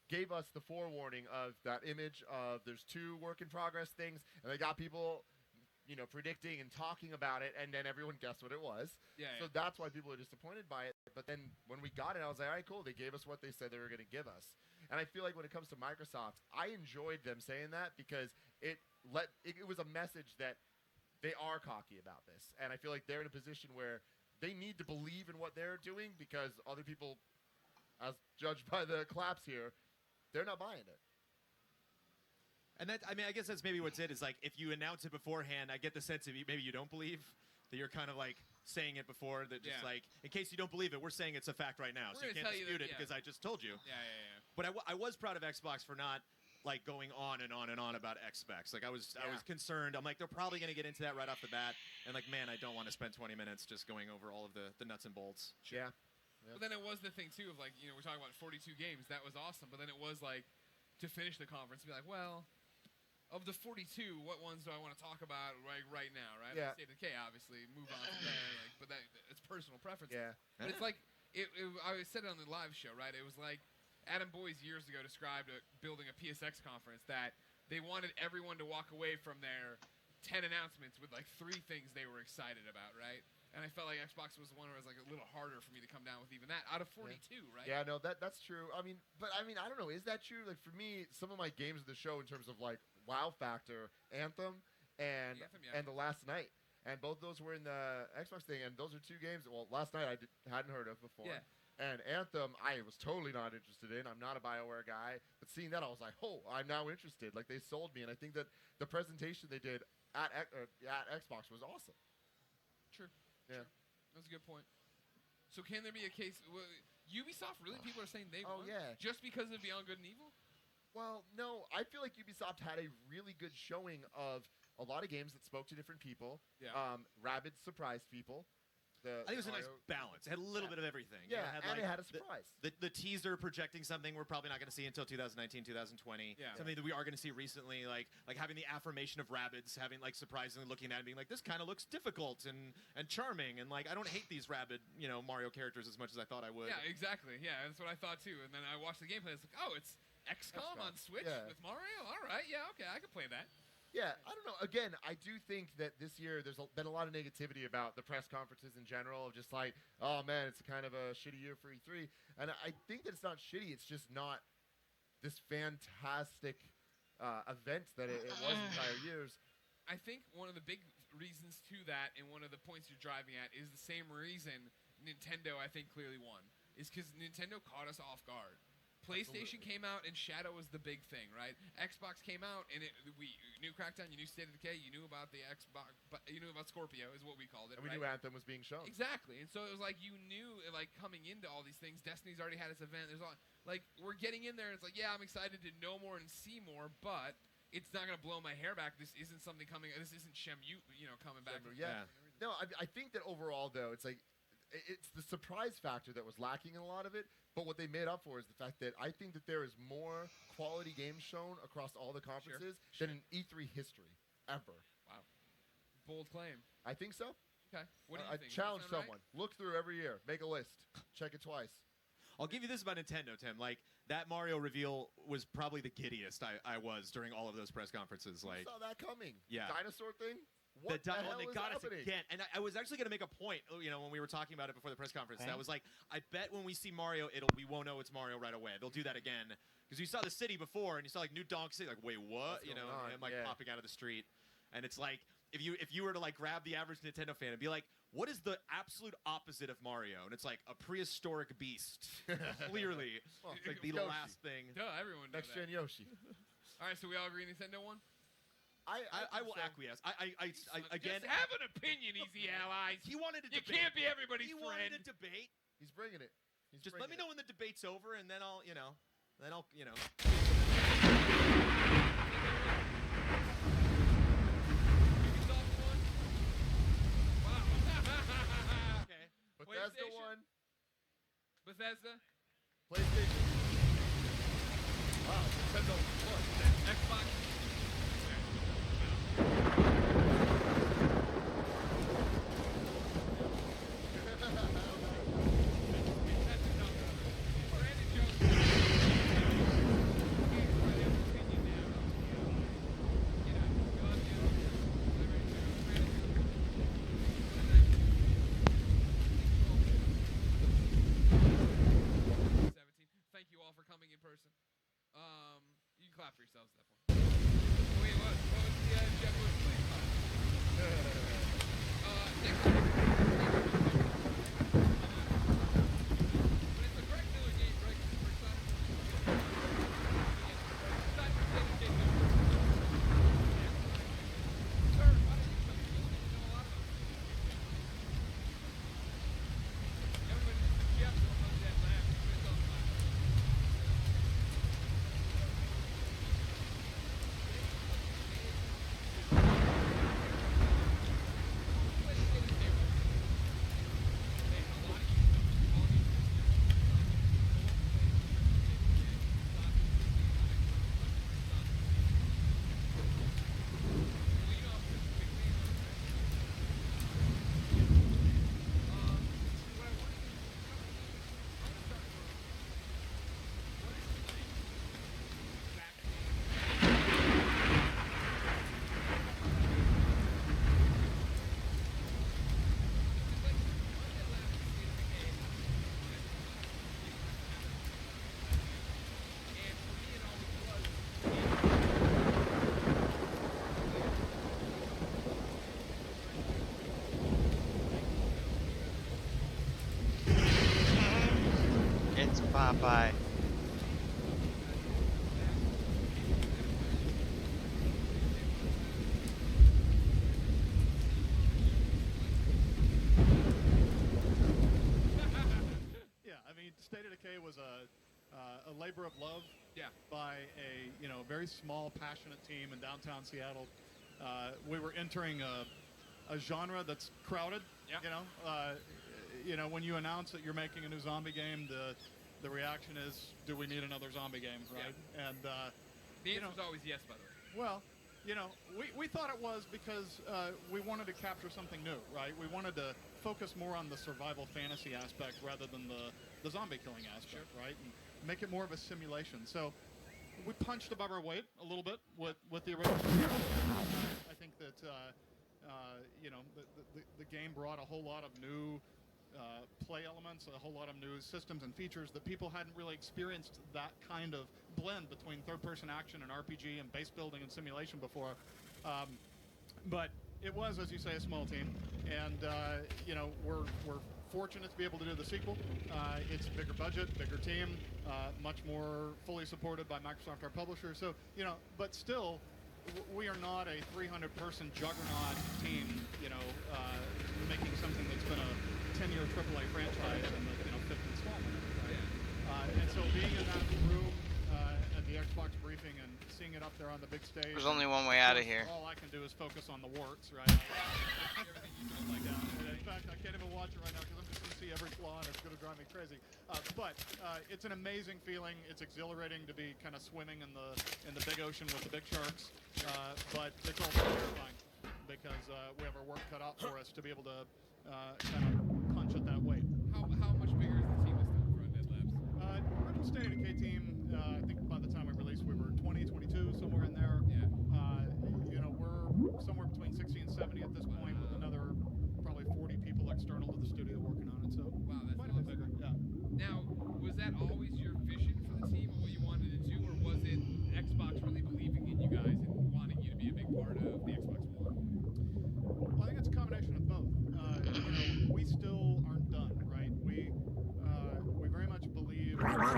F: gave us the forewarning of that image of there's 2 work in progress things, and they got people, predicting and talking about it, and then everyone guessed what it was. So that's why people are disappointed by it. But then when we got it, I was like, all right, cool. They gave us what they said they were going to give us. And I feel like when it comes to Microsoft, I enjoyed them saying that, because it was a message that they are cocky about this. And I feel like they're in a position where they need to believe in what they're doing, because other people, as judged by the claps here, they're not buying it.
G: And I guess that's maybe what's it, is like, if you announce it beforehand, I get the sense of maybe you don't believe, that you're kind of like saying it before, that just like, in case you don't believe it, we're saying it's a fact right now, so you can't dispute it because I just told you. But I was proud of Xbox for not like going on and on and on about X specs. Like I was concerned. I'm like, they're probably going to get into that right off the bat, and like, man, I don't want to spend 20 minutes just going over all of the nuts and bolts.
F: Yeah.
E: But then it was the thing too of like, we're talking about 42 games. That was awesome. But then it was like, to finish the conference, be like, well, of the 42, what ones do I want to talk about right now, right?
F: Yeah.
E: State of Decay, obviously, move on from there. Like, but it's personal preference.
F: Yeah.
E: But it's like, I said it on the live show, right? It was like Adam Boyes years ago described building a PSX conference that they wanted everyone to walk away from their 10 announcements with like 3 things they were excited about, right? And I felt like Xbox was one where it was like a little harder for me to come down with even that out of 42, right?
F: Yeah, no, that's true. I mean, I don't know. Is that true? Like for me, some of my games of the show in terms of like wow factor, Anthem and The Last Night, and both those were in the Xbox thing, and those are 2 games. Well, Last Night I hadn't heard of before.
E: Yeah.
F: And Anthem, I was totally not interested in. I'm not a BioWare guy, but seeing that, I was like, oh, I'm now interested. Like they sold me, and I think that the presentation they did at Xbox was awesome.
E: True.
F: Yeah.
E: True. That's a good point. So can there be a case? Ubisoft, really? People are saying they won?
F: Yeah.
E: Just because of Beyond Good and Evil?
F: Well, no. I feel like Ubisoft had a really good showing of a lot of games that spoke to different people.
E: Yeah.
F: Rabbids surprised people.
G: I think it was a nice balance. It had a little bit of everything.
F: Yeah,
G: it
F: had a surprise.
G: The teaser projecting something we're probably not going to see until 2019, 2020.
E: Yeah.
G: Something that we are going to see recently, like having the affirmation of Rabbids, having like surprisingly looking at it and being like, this kind of looks difficult and charming, and like I don't hate these Rabbid, Mario characters as much as I thought I would.
E: Yeah, exactly. Yeah, that's what I thought too. And then I watched the gameplay. It's like, oh, it's XCOM on Switch with Mario. All right, yeah, okay, I can play that.
F: Yeah, I don't know. Again, I do think that this year there's been a lot of negativity about the press conferences in general, of just like, oh man, it's kind of a shitty year for E3. And I think that it's not shitty, it's just not this fantastic event that it was in prior years.
E: I think one of the big reasons to that, and one of the points you're driving at, is the same reason Nintendo, I think, clearly won. Is because Nintendo caught us off guard. PlayStation came out and Shadow was the big thing, right? Xbox came out and we knew Crackdown, you knew State of Decay, you knew about the Xbox, but you knew about Scorpio is what we called it.
F: And we knew Anthem was being shown.
E: Exactly, and so it was like you knew, like coming into all these things, Destiny's already had its event. There's all like we're getting in there, and it's like yeah, I'm excited to know more and see more, but it's not gonna blow my hair back. This isn't something coming. This isn't Shenmue, coming back.
F: Yeah. No, I think that overall though, it's like. It's the surprise factor that was lacking in a lot of it, but what they made up for is the fact that I think that there is more quality games shown across all the conferences than in E3 history, ever.
E: Wow. Bold claim.
F: I think so.
E: Okay. What do you
F: I
E: think?
F: challenge
E: Does that sound
F: someone. Look through every year. Make a list. Check it twice.
G: I'll give you this about Nintendo, Tim. Like, that Mario reveal was probably the giddiest I was during all of those press conferences. Like,
F: you saw that coming.
G: Yeah.
F: Dinosaur thing? What the hell
G: they
F: is
G: got
F: happening?
G: us again. And I was actually going to make a point, when we were talking about it before the press conference. That was like, I bet when we see Mario, we won't know it's Mario right away. They'll do that again. Because you saw the city before, and you saw, like, New Donk City. Like, wait, what?
F: Him,
G: popping out of the street. And it's like, if you were to like grab the average Nintendo fan and be like, what is the absolute opposite of Mario? And it's like a prehistoric beast. Clearly,
F: Well,
G: it's like the
F: Yoshi.
G: last thing.
E: Duh, everyone knows
F: Next
E: that.
F: gen Yoshi.
E: All right, so we all agree Nintendo won?
G: I will acquiesce. I again.
E: Just have an opinion, Easy Allies.
G: He wanted a
E: You
G: debate.
E: can't be everybody's
G: He
E: friend.
G: wanted a debate.
F: He's bringing it.
G: Just let me know when the debate's over, and then I'll.
E: Ubisoft won? Wow.
G: Okay.
F: Bethesda
E: PlayStation?
F: won.
E: Bethesda?
F: PlayStation. Wow, Nintendo won.
E: Xbox? That's enough. Brandon Jones. Opinion now. You know, go on, you know. Thank you all for coming in person. You can clap for yourselves at that point. Wait, what was the Jeff Bush please clap? Next time. But it's a Greg Miller game, Greg. We're excited. Excited to dedicate them. Sir, why don't you tell me? You know a lot about this. Everybody, Jeff, don't know that laugh. It's all fine.
B: It's Popeye.
H: Yeah, I mean, State of Decay was a labor of love
E: Yeah.
H: by a very small, passionate team in downtown Seattle. We were entering a genre that's crowded.
E: Yeah.
H: When you announce that you're making a new zombie game, the reaction is, do we need another zombie game, right?
E: Yeah.
H: And
E: The answer was always yes, by the way.
H: well, we thought it was because we wanted to capture something new, right? We wanted to focus more on the survival fantasy aspect rather than the zombie killing aspect, right? And make it more of a simulation. So we punched above our weight a little bit with the original. I think that the game brought a whole lot of new play elements, a whole lot of new systems and features that people hadn't really experienced that kind of blend between third-person action and RPG and base building and simulation before. But it was, as you say, a small team, and we're fortunate to be able to do the sequel. It's a bigger budget, bigger team, much more fully supported by Microsoft, our publisher. So but still, we are not a 300-person juggernaut team, making something that's been a 10-year AAA franchise in the fifth installment. Right? And so being in that room at the Xbox briefing and seeing it up there on the big stage.
B: There's only one way out of here.
H: All I can do is focus on the warts, right? Everything you don't like down. In fact, I can't even watch it right now because I'm just going to see every flaw and it's going to drive me crazy. But it's an amazing feeling. It's exhilarating to be kind of swimming in the big ocean with the big sharks. But it's also terrifying because we have our work cut out for us to be able to kind of punch at that weight.
E: How much bigger is the team this time for Undead Labs?
H: Original State of Decay team, I think by the time we released, we were 20, 22, somewhere in there.
E: Yeah.
H: We're somewhere between 60 and 70 at this point, with another probably 40 people external to the studio working on it. So
E: Wow, that's
H: quite a bit
E: awesome.
H: bigger. Yeah.
E: Now, was that always your vision for the team and what you wanted to do, or was it Xbox really believing in you guys and wanting you to be a big part of the Xbox One?
H: not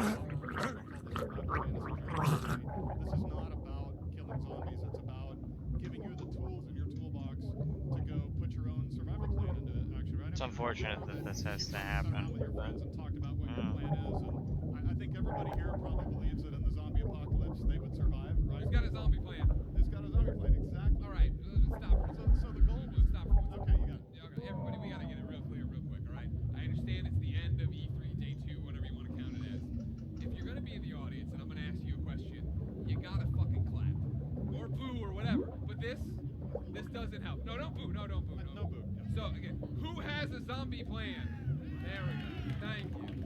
H: about killing zombies. It's about giving you the tools in your toolbox to go put your own survival plan into it. Actually, right?
B: It's unfortunate that this has to happen.
H: Sat around with your
B: But
H: friends and talked about what your plan is, and I think everybody here probably believes that in the zombie apocalypse they would survive, right?
E: Who's got a zombie plan?
H: Who's got a zombie plan? Exactly.
E: All right, stop.
H: So the goal was
E: Stop for 1 second.
H: okay. You got it.
E: Yeah, okay, everybody, we gotta get it real clear, real quick. All right. I understand it's the end of E3 Day 2, whatever you want to count it as. If you're gonna be in the audience and I'm gonna ask you a question, you gotta fucking clap or boo or whatever. But this doesn't help. No, don't boo. No, don't boo.
H: No boo. Yeah.
E: So again, who has a zombie plan? There we go. Thank you.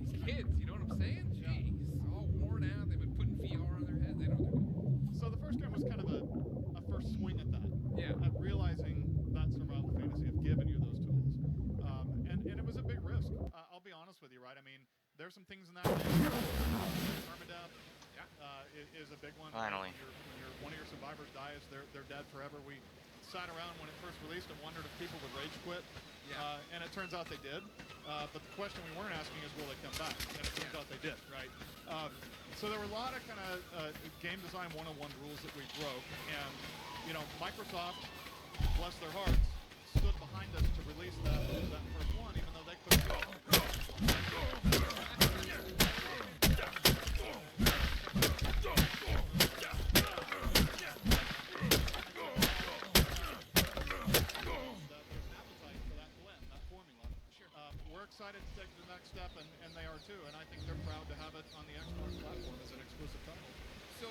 E: These kids, you know what I'm saying? Jeez, all worn out. They've been putting VR on their heads. They don't do it.
H: So the first game was kind of a first swing at that.
E: Yeah.
H: At realizing that survival fantasy of giving you those tools. And it was a big risk. I'll be honest with you, right? I mean, there's some things in that game. Permadeath is a big one.
B: Finally.
H: When one of your survivors dies, they're dead forever. We sat around when it first released and wondered if people would rage quit.
E: Yeah.
H: And it turns out they did. But the question we weren't asking is, will they come back? And it turns out they did, right? So there were a lot of kind of game design 101 rules that we broke. And, you know, Microsoft, bless their hearts, stood behind us to release that first one, even though they couldn't do it. We're excited to take the next step, and they are too, and I think they're proud to have it on the Xbox platform as an exclusive title.
E: So,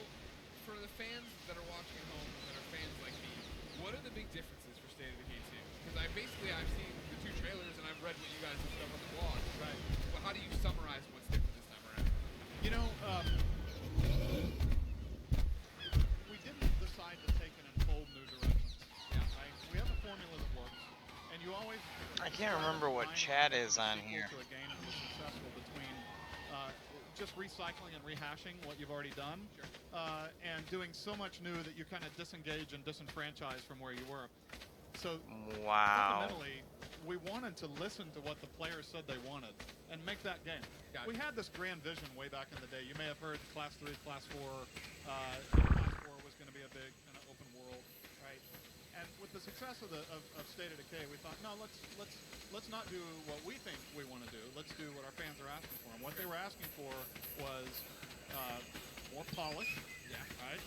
E: for the fans that are watching at home that are fans like me, what are the big differences for State of Decay 2? Because I've seen the 2 trailers and I've read what you guys have stuff on the blog.
H: Right.
E: But how do you summarize what's different this time around?
H: You know, we didn't decide to take it in bold new directions.
E: Yeah.
H: Right? We have a formula that works, and you always.
B: I can't remember what chat is on here.
H: To a game that was successful between just recycling and rehashing what you've already done, and doing so much new that you kind of disengage and disenfranchise from where you were. So
B: Wow.
H: fundamentally, we wanted to listen to what the players said they wanted and make that game.
E: Gotcha.
H: We had this grand vision way back in the day. You may have heard Class 3, Class 4. Class 4 was going to be a big kind of open world, right? And with the success of State of Decay, we thought, no, let's not do what we think we want to do. Let's do what our fans are asking for. And what they were asking for was more polish, right?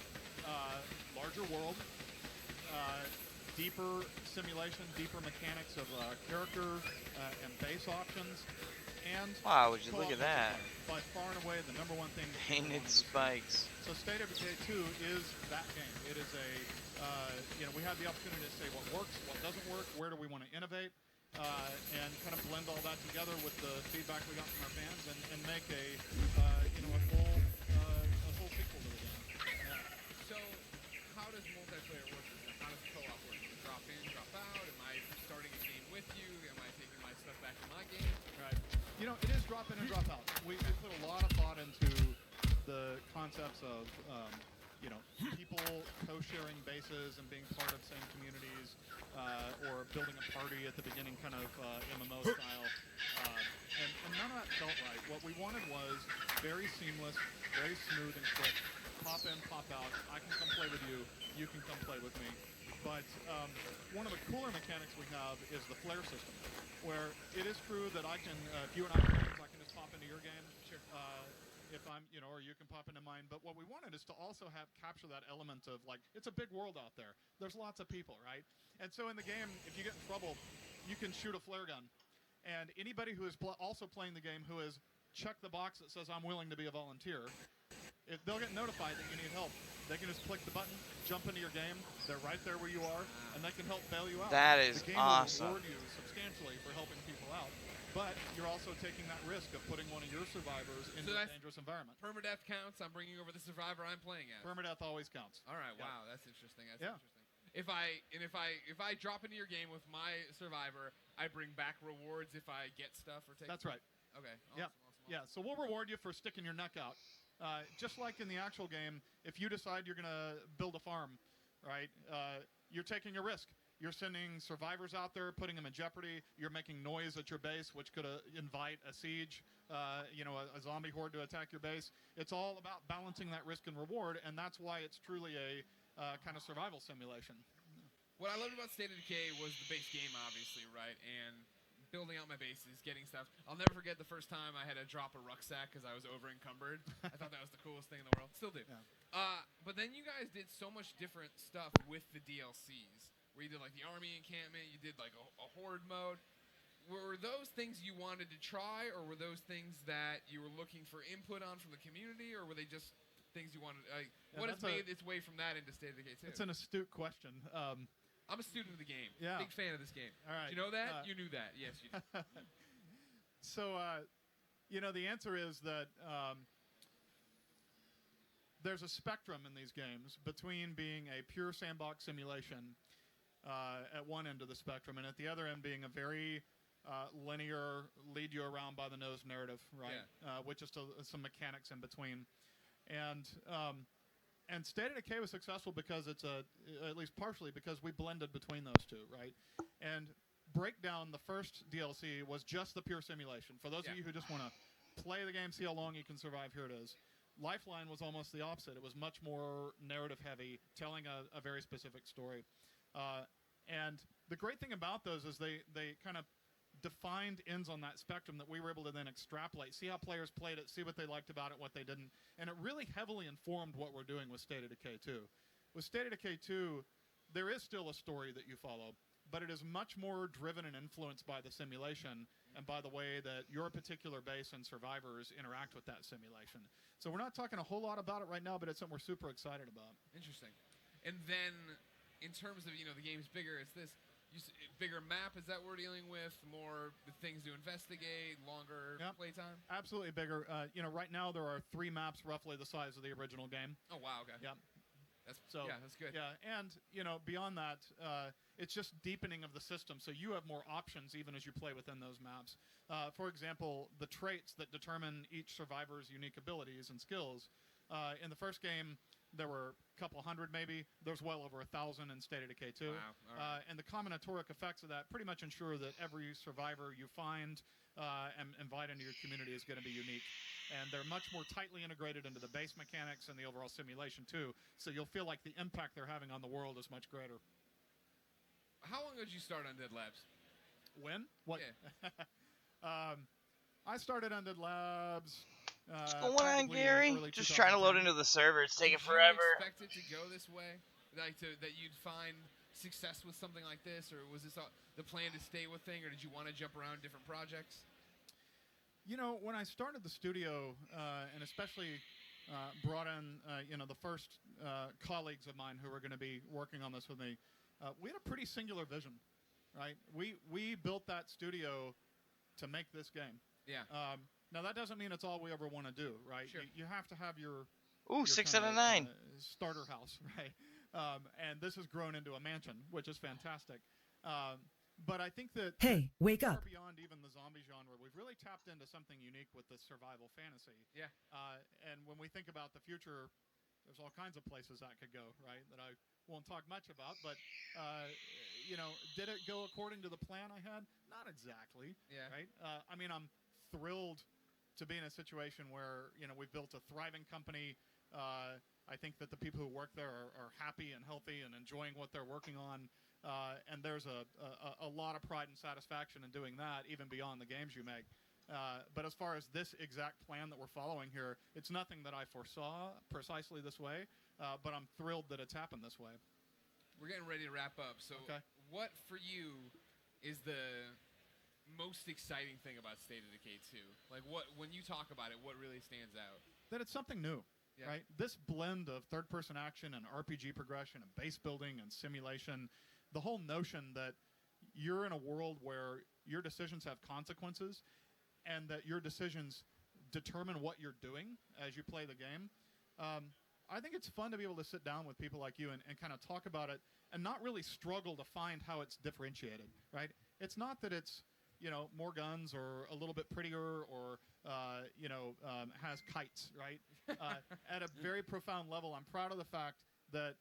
H: Larger world, deeper simulation, deeper mechanics of character and base options, and
B: Wow, would you look
H: co-op
B: at that?
H: multiplayer. By far and away, the number one thing. that people
B: Painted
H: wanted to do.
B: spikes.
H: So State of Decay 2 is that game. It is a, we had the opportunity to say what works, what doesn't work, where do we want to innovate, and kind of blend all that together with the feedback we got from our fans, and make a full sequel to the game.
E: So, how does multiplayer work? How does co-op work? Does it drop in, drop out? Am I starting a game with you? Am I taking my stuff back to my game?
H: Right. You know, it is drop in and drop out. We put a lot of thought into the concepts of, people co-sharing bases and being part of same communities, or building a party at the beginning, kind of MMO style. And none of that felt right. What we wanted was very seamless, very smooth and quick. Pop in, pop out. I can come play with you. You can come play with me. But one of the cooler mechanics we have is the flare system, where it is true that I can, if you and I are friends, I can just pop into your game. Sure. If I'm, or you can pop into mine. But what we wanted is to also capture that element of, like, it's a big world out there. There's lots of people, right? And so in the game, if you get in trouble, you can shoot a flare gun. And anybody who is also playing the game who has checked the box that says I'm willing to be a volunteer, if they'll get notified that you need help. They can just click the button, jump into your game. They're right there where you are, and they can help bail you out.
B: That is
H: the game
B: awesome.
H: will reward you substantially for helping people out. But you're also taking that risk of putting one of your survivors into a dangerous environment.
E: Permadeath counts. I'm bringing over the survivor I'm playing as.
H: Permadeath always counts.
E: All right.
H: Yeah.
E: Wow, that's interesting. That's
H: Yeah.
E: interesting. If I drop into your game with my survivor, I bring back rewards if I get stuff or take.
H: That's right.
E: Okay.
H: Yeah.
E: Awesome.
H: Yeah. So we'll reward you for sticking your neck out. Just like in the actual game, if you decide you're going to build a farm, right, you're taking a risk. You're sending survivors out there, putting them in jeopardy. You're making noise at your base, which could invite a siege. a zombie horde to attack your base. It's all about balancing that risk and reward, and that's why it's truly a kind of survival simulation.
E: What I loved about State of Decay was the base game, obviously, right? And building out my bases, getting stuff. I'll never forget the first time I had to drop a rucksack because I was over encumbered. I thought that was the coolest thing in the world. Still do.
H: Yeah.
E: But then you guys did so much different stuff with the DLCs, where you did like the army encampment, you did like a horde mode. Were those things you wanted to try, or were those things that you were looking for input on from the community, or were they just things you wanted? What has made its way from that into State of Decay 2?
H: It's an astute question.
E: I'm a student of the game.
H: Yeah.
E: Big fan of this game.
H: All right.
E: Did you know that? You knew that. Yes, you did.
H: So, the answer is that there's a spectrum in these games between being a pure sandbox simulation at one end of the spectrum, and at the other end being a very linear, lead you around by the nose narrative, right?
E: Yeah.
H: With just some mechanics in between. And State of Decay was successful because at least partially because we blended between those two, right? And Breakdown, the first DLC, was just the pure simulation. For those of you who just want to play the game, see how long you can survive, here it is. Lifeline was almost the opposite. It was much more narrative heavy, telling a very specific story. And the great thing about those is they kind of defined ends on that spectrum that we were able to then extrapolate, see how players played it, see what they liked about it, what they didn't, and it really heavily informed what we're doing with State of Decay 2. With State of Decay 2, there is still a story that you follow, but it is much more driven and influenced by the simulation and by the way that your particular base and survivors interact with that simulation. So we're not talking a whole lot about it right now, but it's something we're super excited about.
E: Interesting. And then, in terms of, the game's bigger, it's this. Bigger map, is that what we're dealing with? More things to investigate, longer playtime?
H: Absolutely bigger. Right now there are 3 maps roughly the size of the original game.
E: Oh, wow, okay.
H: Yep.
E: That's good.
H: Yeah, and, beyond that, it's just deepening of the system, so you have more options even as you play within those maps. For example, the traits that determine each survivor's unique abilities and skills. In the first game, there were a couple hundred maybe. There's well over 1,000 in State of Decay 2.
E: Wow. All right.
H: And the combinatoric effects of that pretty much ensure that every survivor you find and invite into your community is going to be unique. And they're much more tightly integrated into the base mechanics and the overall simulation too. So you'll feel like the impact they're having on the world is much greater.
E: How long did you start on Dead Labs?
H: When? What?
E: Yeah.
H: I started on Dead Labs.
B: What's going on, Gary? Just trying to load into the server. It's taking forever.
E: Did you expect it to go this way? That you'd find success with something like this? Or was this the plan to stay with thing? Or did you want to jump around different projects?
H: When I started the studio, and especially brought in, the first colleagues of mine who were going to be working on this with me, we had a pretty singular vision, right? We built that studio to make this game.
E: Yeah.
H: Now, that doesn't mean it's all we ever want to do, right?
E: Sure.
H: You have to have your
B: 6
H: kinda,
B: out of 9.
H: Starter house, right? And this has grown into a mansion, which is fantastic. But I think that
I: wake up.
H: Beyond even the zombie genre, we've really tapped into something unique with the survival fantasy.
E: Yeah.
H: And when we think about the future, there's all kinds of places that could go, right? That I won't talk much about, but did it go according to the plan I had? Not exactly.
E: Yeah.
H: Right. I'm thrilled to be in a situation where we've built a thriving company. I think that the people who work there are happy and healthy and enjoying what they're working on, and there's a lot of pride and satisfaction in doing that, even beyond the games you make. But as far as this exact plan that we're following here, it's nothing that I foresaw precisely this way, but I'm thrilled that it's happened this way.
E: We're getting ready to wrap up. So what for you is the most exciting thing about State of Decay 2? Like, when you talk about it, what really stands out?
H: That it's something new, right? This blend of third-person action and RPG progression and base building and simulation, the whole notion that you're in a world where your decisions have consequences and that your decisions determine what you're doing as you play the game. I think it's fun to be able to sit down with people like you and kind of talk about it and not really struggle to find how it's differentiated, right? It's not that it's more guns or a little bit prettier or, has kites, right? At a very profound level, I'm proud of the fact that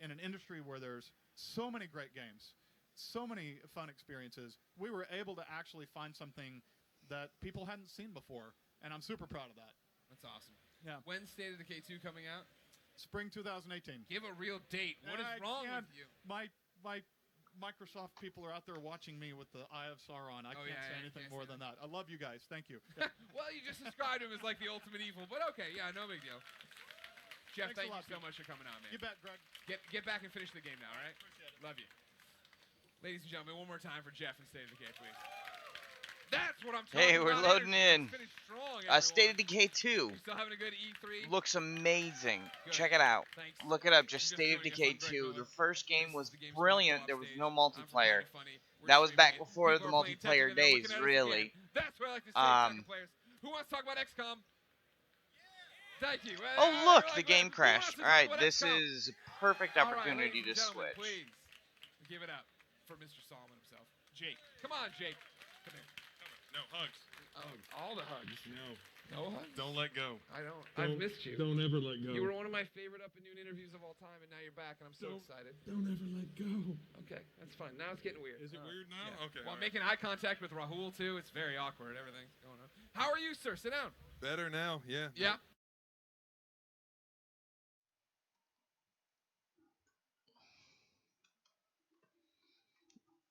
H: in an industry where there's so many great games, so many fun experiences, we were able to actually find something that people hadn't seen before, and I'm super proud of that.
E: That's awesome.
H: Yeah.
E: When's State of Decay 2 coming out?
H: Spring 2018.
E: Give a real date. What is
H: I
E: wrong
H: can't.
E: with you?
H: My Microsoft people are out there watching me with the Eye of Sauron. I can't say anything
E: can't
H: more
E: say
H: than that. I love you guys. Thank you. Yeah.
E: Well, you just described him as like the ultimate evil, but okay, yeah, no big deal. Jeff,
H: Thanks a
E: thank
H: lot,
E: you so
H: Pete.
E: much for coming on, man.
H: You bet, Greg.
E: Get back and finish the game now, all right?
H: Appreciate it.
E: Love you. Ladies and gentlemen, one more time for Jeff and State of Decay, please. That's what I'm talking about.
B: Hey, we're loading in.
E: Finish strong,
B: State of
E: everyone.
B: Decay 2
E: You still having a good E3?
B: looks amazing.
E: Good.
B: Check it out.
E: Thanks.
B: Look it up. Just
E: Just
B: State of
E: joining us
B: Decay
E: on Greg
B: 2.
E: Miller.
B: The first game
E: This
B: was
E: is the Games
B: brilliant.
E: Co-op
B: There was
E: stage.
B: no
E: I'm from
B: multiplayer.
E: Kinda Funny. We're
B: That was
E: streaming
B: back
E: it.
B: before
E: People
B: the
E: are playing
B: multiplayer
E: Tekken, they're
B: days,
E: looking at us
B: really.
E: again. That's what I like to say, Tekken players. Who wants to talk about XCOM? Thank you.
B: Oh, look,
E: I
B: the
E: like
B: game
E: that. Who wants
B: crashed.
E: to
B: All
E: talk
B: right,
E: about
B: this
E: XCOM?
B: is a perfect
E: All right,
B: opportunity
E: ladies
B: to
E: and gentlemen,
B: switch.
E: Please give it up for Mr. Solomon himself. Jake. Come on, Jake. Come here.
F: No, hugs.
E: Oh, all the hugs.
F: No.
E: No hugs?
F: Don't let go.
E: I've missed you.
F: Don't ever let go.
E: You were one of my favorite Up and Noon interviews of all time, and now you're back, and I'm so excited.
F: Don't ever let go.
E: Okay, that's fine. Now it's getting weird.
F: Is it weird now?
E: Yeah.
F: Okay.
E: Well, I'm
F: all right.
E: making eye contact with Rahul, too. It's very awkward. Everything's going on. How are you, sir? Sit down.
F: Better now, yeah.
E: Yeah.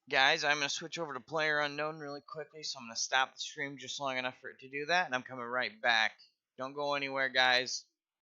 B: Guys, I'm going to switch over to Player Unknown really quickly, so I'm going to stop the stream just long enough for it to do that, and I'm coming right back. Don't go anywhere, guys.